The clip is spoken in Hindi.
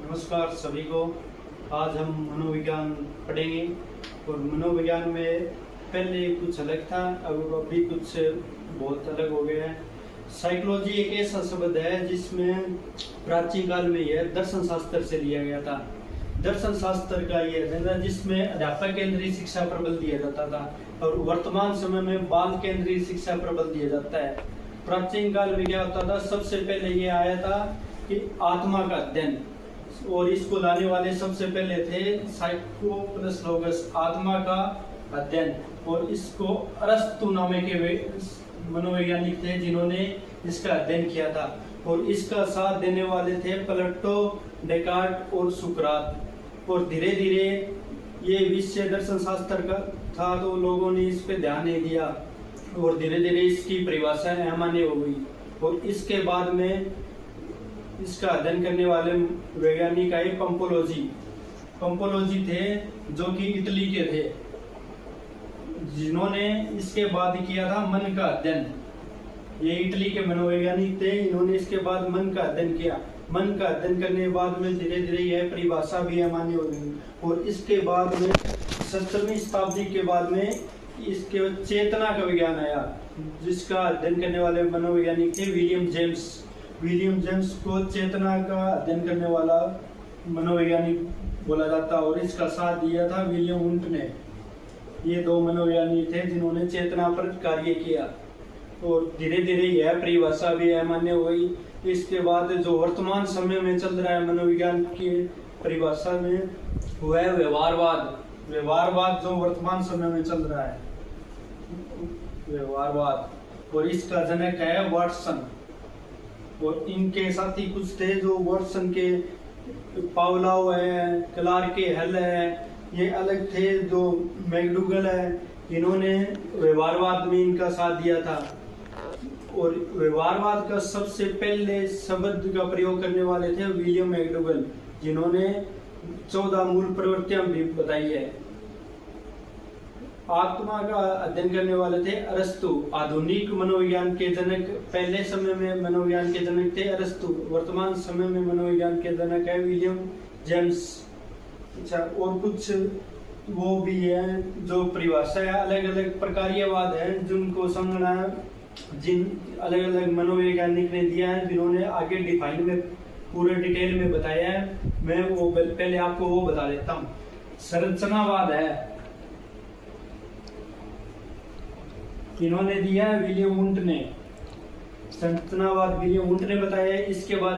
नमस्कार सभी को। आज हम मनोविज्ञान पढ़ेंगे और मनोविज्ञान में पहले कुछ अलग था, अब अभी कुछ बहुत अलग हो गया है। साइकोलॉजी एक ऐसा शब्द है जिसमें प्राचीन काल में यह दर्शन शास्त्र से लिया गया था। दर्शन शास्त्र का यह है जिसमें अध्यापक केंद्रीय शिक्षा प्रबल दिया जाता था और वर्तमान समय में बाल केंद्रीय शिक्षा प्रबल दिया जाता है। प्राचीन काल में क्या होता था, सबसे पहले ये आया था कि आत्मा का अध्ययन, और इसको लाने वाले सबसे पहले थे साइको प्लस लोगस, आत्मा का अध्ययन। और इसको अरस्तु नामे के मनोवैज्ञानिक थे जिन्होंने इसका अध्ययन किया था। और इसका साथ देने वाले थे प्लेटो, डेकार्ट और सुकरात। और धीरे धीरे ये विषय दर्शन शास्त्र का था तो लोगों ने इस पे ध्यान नहीं दिया और धीरे धीरे इसकी परिभाषा अमान्य हो गई। और इसके बाद में इसका अध्ययन करने वाले वैज्ञानिक आए पंपोलोजी थे जो कि इटली के थे, जिन्होंने इसके बाद किया था मन का अध्ययन। ये इटली के मनोवैज्ञानिक थे, इन्होंने इसके बाद मन का अध्ययन किया। मन का अध्ययन करने के बाद में धीरे धीरे यह परिभाषा भी अमान्य हो गई। और इसके बाद में 17वीं शताब्दी के बाद में इसके चेतना का विज्ञान आया, जिसका अध्ययन करने वाले मनोवैज्ञानिक थे विलियम जेम्स को चेतना का अध्ययन करने वाला मनोवैज्ञानिक बोला जाता। और इसका साथ दिया था विलियम वुंट ने। ये दो मनोवैज्ञानिक थे जिन्होंने चेतना पर कार्य किया। और धीरे धीरे यह परिभाषा भी अमान्य हो गई। इसके बाद जो वर्तमान समय में चल रहा है मनोविज्ञान की परिभाषा में, वह है व्यवहारवाद जो वर्तमान समय में चल रहा है, व्यवहारवाद। और इसका जनक है वाटसन। और इनके साथी कुछ थे जो वाटसन के, पावलोव है, क्लार्क के हल है, ये अलग थे। जो मैकडूगल है, इन्होंने व्यवहारवाद में इनका साथ दिया था। और व्यवहारवाद का सबसे पहले शब्द का प्रयोग करने वाले थे विलियम मैकडूगल, जिन्होंने 14 मूल प्रवृत्तियां भी बताई है। आत्मा का अध्ययन करने वाले थे अरस्तु। आधुनिक मनोविज्ञान के जनक, पहले समय में मनोविज्ञान के जनक थे अरस्तु, वर्तमान समय में मनोविज्ञान के जनक है विलियम जेम्स। अच्छा, और कुछ वो भी है जो परिभाषा है, अलग अलग प्रकार्यवाद है जिनको समझना है, जिन अलग अलग मनोवैज्ञानिक ने दिया है, जिन्होंने आगे डिफाइन में पूरे डिटेल में बताया है। मैं वो पहले आपको वो बता देता हूँ। संरचनावाद है, इन्होंने दिया है विलियम वुंट ने। संरचनावाद विलियम वुंट ने बताया है। इसके बाद